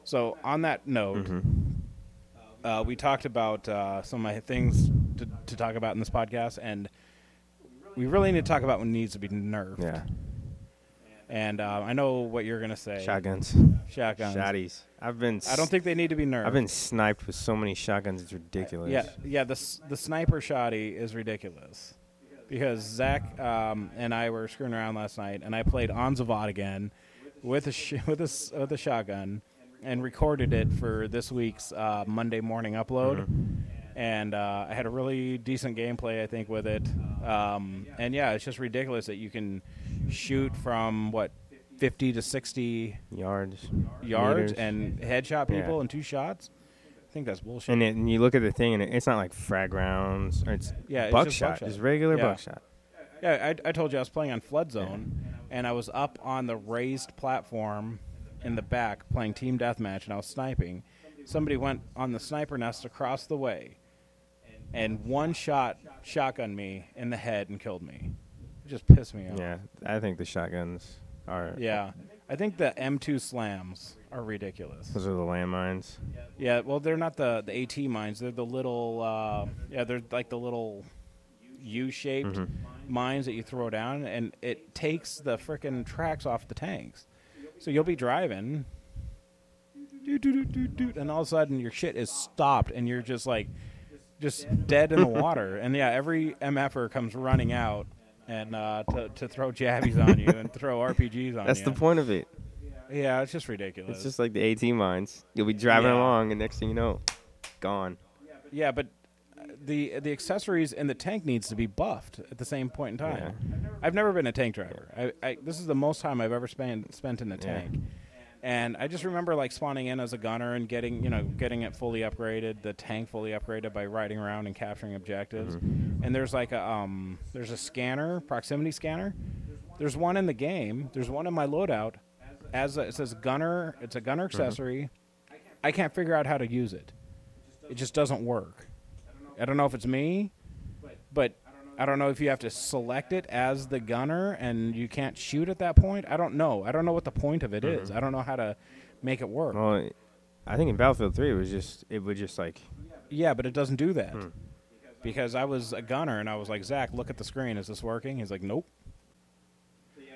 So on that note, we talked about some of my things to talk about in this podcast, and we really need to talk about what needs to be nerfed. Yeah. And I know what you're gonna say. Shotguns. Shotties. I don't think they need to be nerfed. I've been sniped with so many shotguns, it's ridiculous. Yeah. The sniper shotty is ridiculous because Zach and I were screwing around last night, and I played on Zavod again with a shotgun and recorded it for this week's Monday morning upload. And I had a really decent gameplay, I think, with it. And yeah, it's just ridiculous that you can shoot from 50 to 60 yards meters. And headshot people in 2 shots. I think that's bullshit. And you look at the thing, and it's not like frag rounds, or it's buckshot. It's regular buckshot. Yeah, I told you I was playing on Flood Zone, and I was up on the raised platform in the back playing Team Deathmatch, and I was sniping. Somebody went on the sniper nest across the way and one shot shotgun me in the head and killed me. It just pissed me off. Yeah, I think the shotguns are... Yeah, I think the M2 slams are ridiculous. Those are the landmines. Yeah, well, they're not the AT mines. They're the little... they're like the little U-shaped mines that you throw down, and it takes the frickin' tracks off the tanks. So you'll be driving, and all of a sudden your shit is stopped, and you're just like... just dead in the water. And yeah, every MFer comes running out and to throw jabbies on you and throw RPGs on you. That's the point of it. Yeah, it's just ridiculous. It's just like the AT mines. You'll be driving along, and next thing you know, gone. Yeah, but the accessories in the tank needs to be buffed at the same point in time. Yeah. I've never been a tank driver. This is the most time I've ever spent in a tank. And I just remember like spawning in as a gunner and getting it fully upgraded, the tank fully upgraded by riding around and capturing objectives. And there's like there's a scanner, proximity scanner. There's one in the game. There's one in my loadout. It says gunner. It's a gunner accessory. I can't figure out how to use it. It just doesn't work. I don't know if it's me, but I don't know if you have to select it as the gunner and you can't shoot at that point. I don't know. I don't know what the point of it is. I don't know how to make it work. Well, I think in Battlefield 3 it would just like... Yeah, but it doesn't do that. Because I was a gunner and I was like, Zach, look at the screen. Is this working? He's like, nope.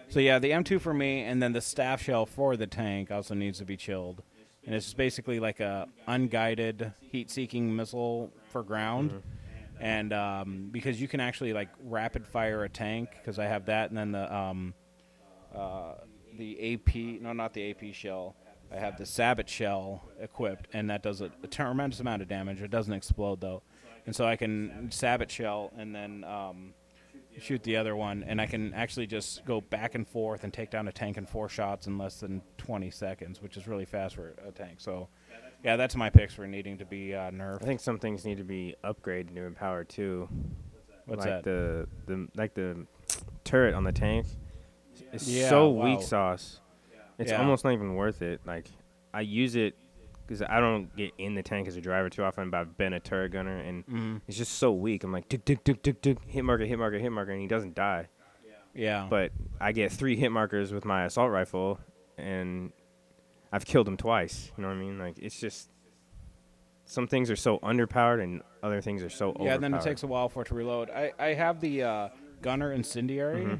So yeah, the M2 for me, and then the staff shell for the tank also needs to be chilled. And it's just basically like a unguided heat-seeking missile for ground. And because you can actually like rapid fire a tank, because I have that, and then the AP, no, not the AP shell. I have the Sabot shell equipped, and that does a tremendous amount of damage. It doesn't explode though, and so I can Sabot shell and then shoot the other one, and I can actually just go back and forth and take down a tank in 4 shots in less than 20 seconds, which is really fast for a tank. So. Yeah, that's my picks for needing to be nerfed. I think some things need to be upgraded to empower too. What's like that? The turret on the tank is so weak sauce. It's almost not even worth it. Like I use it because I don't get in the tank as a driver too often, but I've been a turret gunner, and it's just so weak. I'm like, tick, tick, tick, tick, tick, hit marker, hit marker, hit marker, and he doesn't die. Yeah. But I get 3 hit markers with my assault rifle, and I've killed him twice. You know what I mean? Like, it's just some things are so underpowered and other things are so overpowered. Yeah, and then it takes a while for it to reload. I have the Gunner Incendiary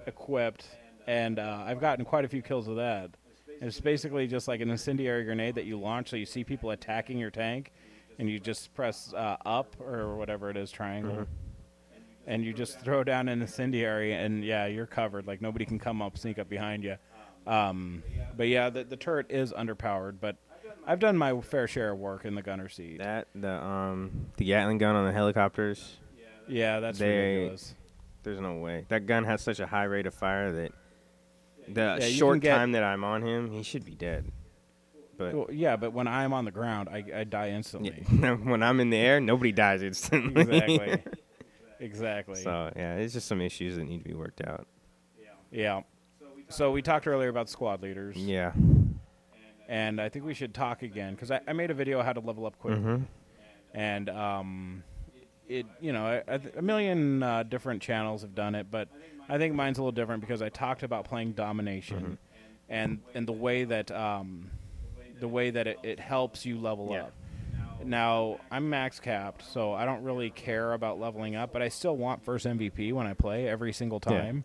equipped, and I've gotten quite a few kills with that. And it's basically just like an incendiary grenade that you launch, so you see people attacking your tank, and you just press up or whatever it is, triangle, and you just throw down an incendiary, and yeah, you're covered. Like nobody can come up, sneak up behind you. But yeah, the turret is underpowered, but I've done my fair share of work in the gunner seat. The Gatling gun on the helicopters. Yeah, that's ridiculous. There's no way. That gun has such a high rate of fire that the short time that I'm on him, he should be dead. But well, yeah, but when I'm on the ground, I die instantly. Yeah. When I'm in the air, nobody dies instantly. Exactly. Exactly. So, yeah, it's just some issues that need to be worked out. Yeah. So we talked earlier about squad leaders. Yeah. And I think we should talk again, because I made a video how to level up quick. And a million different channels have done it, but I think mine's a little different because I talked about playing domination and the way that the way that it helps you level up. Now, I'm max capped, so I don't really care about leveling up, but I still want first MVP when I play every single time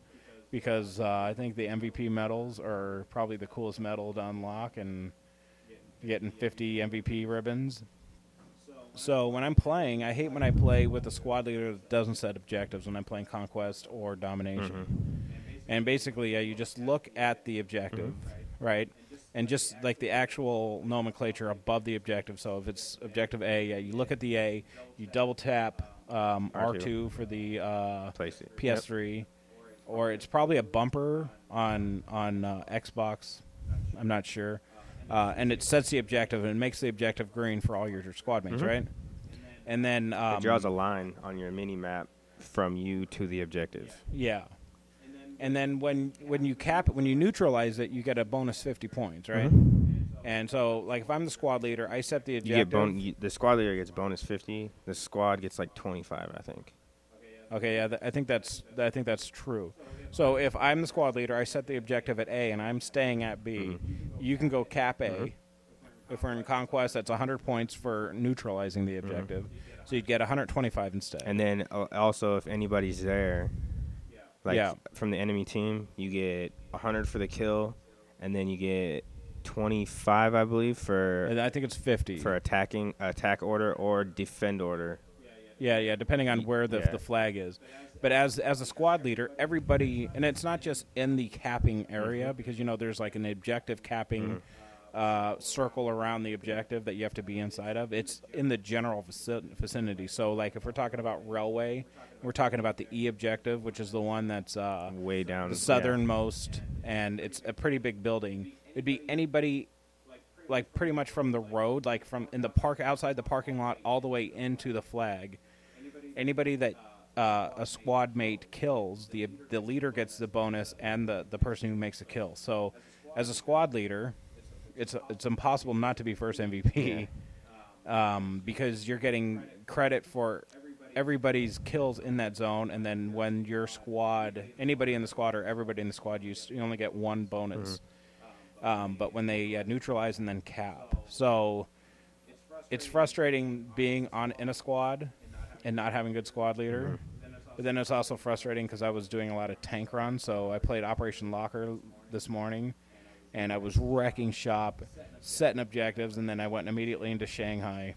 because I think the MVP medals are probably the coolest medal to unlock, and getting 50 MVP ribbons. So when I'm playing, I hate when I play with a squad leader that doesn't set objectives when I'm playing Conquest or Domination. And basically, you just look at the objective, right? And just like the actual nomenclature above the objective. So if it's objective A, you look at the A, you double tap R2 for the PS3, or it's probably a bumper on Xbox. I'm not sure. And it sets the objective and makes the objective green for all your squad mates, right? And then it draws a line on your mini map from you to the objective. Yeah. And then when you cap it, when you neutralize it, you get a bonus 50 points, right? And so, like, if I'm the squad leader, I set the objective. The squad leader gets bonus 50. The squad gets like 25, I think. Okay, yeah, I think that's true. So if I'm the squad leader, I set the objective at A, and I'm staying at B. You can go cap A. If we're in Conquest, that's 100 points for neutralizing the objective. So you'd get 125 instead. And then also, if anybody's there, from the enemy team, you get 100 for the kill, and then you get 25, I believe, for... And I think it's 50. For attack order or defend order. Yeah, depending on where the flag is. But as a squad leader, everybody, and it's not just in the capping area, because, there's like an objective capping circle around the objective that you have to be inside of. It's in the general vicinity. So, like, if we're talking about railway, we're talking about the E objective, which is the one that's way down, the southernmost, and it's a pretty big building. It'd be anybody, like, pretty much from the road, like from in the park outside the parking lot all the way into the flag. Anybody that a squad mate kills, the leader gets the bonus, and the person who makes a kill. So, as a squad leader, it's impossible not to be first MVP, because you're getting credit for everybody's kills in that zone, and then when your squad, anybody in the squad or everybody in the squad, you only get one bonus. But when they neutralize and then cap, so it's frustrating being in a squad and not having a good squad leader. But then it's also frustrating because I was doing a lot of tank runs, so I played Operation Locker this morning, and I was wrecking shop, setting objectives, and then I went immediately into Shanghai.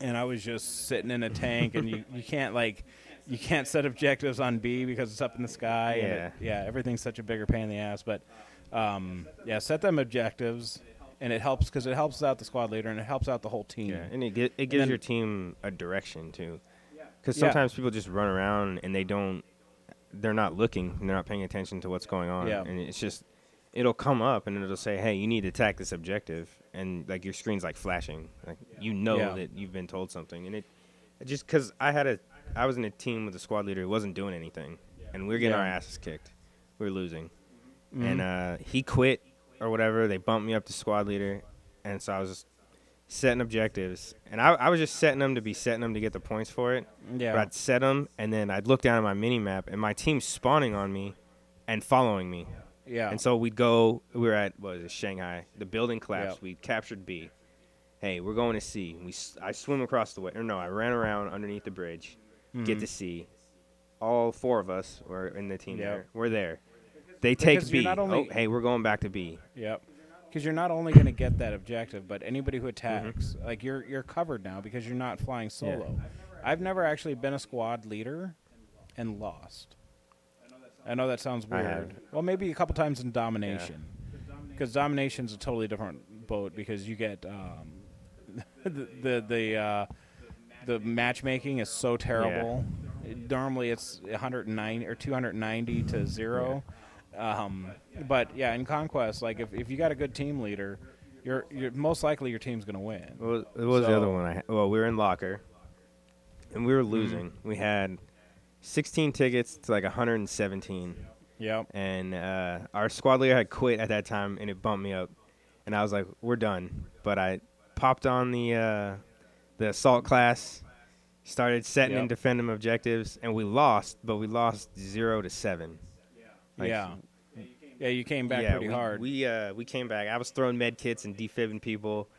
And I was just sitting in a tank, and you can't set objectives on B because it's up in the sky. And everything's such a bigger pain in the ass. But, set them objectives, and it helps because it helps out the squad leader, and it helps out the whole team. Yeah, and it gives your team a direction, too. Because sometimes people just run around, and they're not looking, and they're not paying attention to what's going on. And it's just, it'll come up, and it'll say, hey, you need to attack this objective. And, like, your screen's, like, flashing. Like, that you've been told something. And it just because I was in a team with a squad leader who wasn't doing anything. And we were getting our asses kicked. We were losing. And he quit or whatever. They bumped me up to squad leader. And so I was just setting objectives. And I was just setting them to get the points for it. Yeah. But I'd set them, and then I'd look down at my mini-map, and my team's spawning on me and following me. Yeah. And so we were at, Shanghai. The building collapsed. We captured B. Hey, we're going to C. I swim across the way. Or no, I ran around underneath the bridge, get to C. All four of us were in the team there. We're there. They take B. Hey, we're going back to B. Yep. Because you're not only going to get that objective, but anybody who attacks, like you're covered now because you're not flying solo. I've never actually been a squad leader and lost. I know that sounds weird. Well, maybe a couple times in Domination. Because Domination's a totally different boat because you get the matchmaking is so terrible. Normally it's 190 or 290 to 0. But in Conquest, like if you got a good team leader, you're most likely your team's going to win. Well, it was the other one. We were in Locker, and we were losing. We had 16 tickets to like 117. Yep. And our squad leader had quit at that time, and it bumped me up. And I was like, we're done. But I popped on the assault class, started setting and defending objectives, and we lost, but we lost 0-7. Like, Yeah, you came back pretty hard. We came back. I was throwing med kits and defibbing people,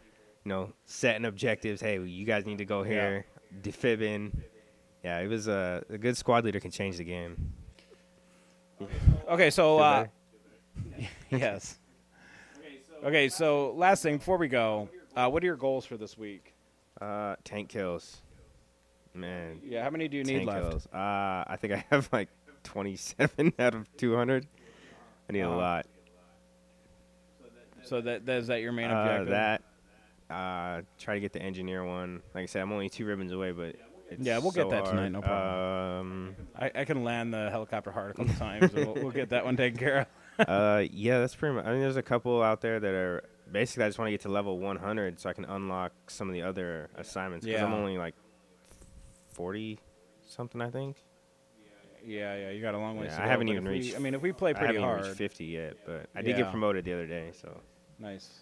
setting objectives. Hey, you guys need to go here. Defibbing. Yeah, it was a good squad leader can change the game. Okay, so yes. Okay, so last thing before we go, what are your goals for this week? Tank kills. Man. Yeah, how many do you need left? Kills. I think I have like 27 out of 200. I need a lot. So is that your main objective? Try to get the engineer one. Like I said, I'm only 2 ribbons away, but we'll get that tonight, no problem. I can land the helicopter hard a couple times, so we'll get that one taken care of. Yeah, that's pretty much. I mean, there's a couple out there that are basically I just want to get to level 100 so I can unlock some of the other assignments. Because I'm only like 40 something, I think. Yeah, you got a long way to go. I haven't even reached. If we play pretty hard. I haven't even reached 50 yet, but I did get promoted the other day, so. Nice.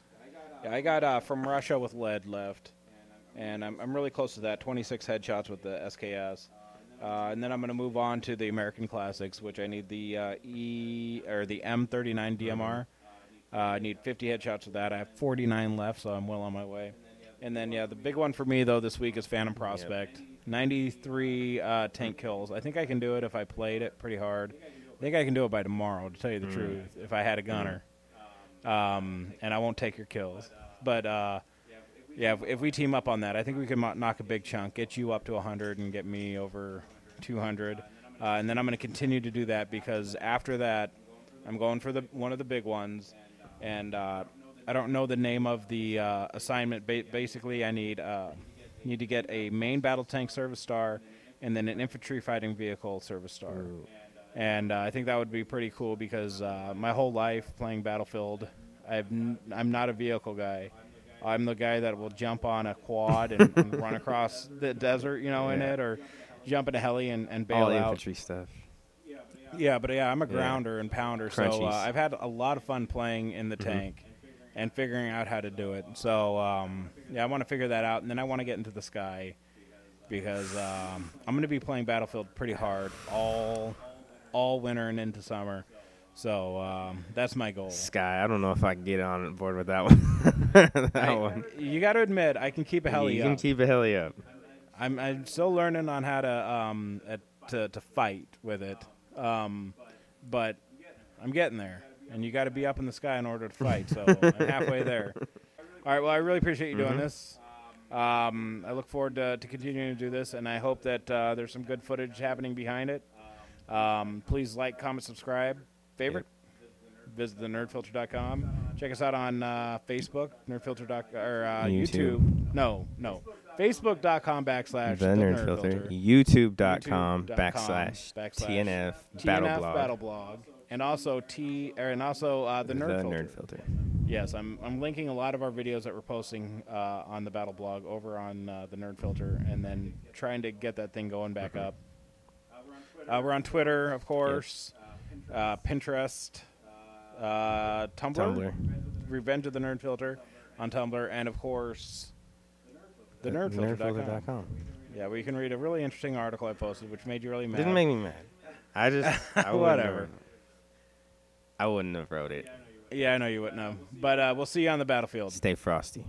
Yeah, I got from Russia with lead left, and I'm really close to that. 26 headshots with the SKS, and then I'm going to move on to the American Classics, which I need the the M39 DMR. I need 50 headshots with that. I have 49 left, so I'm well on my way. And then the big one for me though this week is Phantom Prospect. 93 tank kills. I think I can do it if I played it pretty hard. I think I can do it by tomorrow, to tell you the truth, if I had a gunner. And I won't take your kills. But, if we team up on that, I think we can knock a big chunk, get you up to 100 and get me over 200. And then I'm going to continue to do that because after that, I'm going for one of the big ones. And I don't know the name of the assignment. Basically, I need to get a main battle tank service star and then an infantry fighting vehicle service star. Ooh. And I think that would be pretty cool because my whole life playing Battlefield, I'm not a vehicle guy. I'm the guy that will jump on a quad and run across the desert, in it, or jump in a heli and bail out. All infantry stuff. Yeah, but I'm a grounder and pounder, Crunchies. So I've had a lot of fun playing in the tank and figuring out how to do it. So, I want to figure that out, and then I want to get into the sky because I'm going to be playing Battlefield pretty hard all winter and into summer. So that's my goal. Sky, I don't know if I can get on board with that one. You got to admit, I can keep a heli up. You can keep a heli up. I'm still learning on how to fight with it, but I'm getting there. And you got to be up in the sky in order to fight. So I'm halfway there. All right. Well, I really appreciate you doing this. I look forward to continuing to do this, and I hope that there's some good footage happening behind it. Please like, comment, subscribe, favorite. Visit the nerf'd.com. Check us out on Facebook, nerf'd.com, or YouTube. No. Facebook.com / The Nerdfilter. YouTube.com / TNF Battleblog. And also the Nerdfilter. Yes, I'm linking a lot of our videos that we're posting on the Battleblog over on the Nerdfilter, and then trying to get that thing going back up. We're on Twitter, of course, Pinterest, Tumblr, Revenge of the Nerdfilter on Tumblr, and of course, the Nerdfilter.com. Yeah, where you can read a really interesting article I posted, which made you really mad. Didn't make me mad. Whatever. I wouldn't have wrote it. Yeah, I know you wouldn't have. But we'll see you on the battlefield. Stay frosty.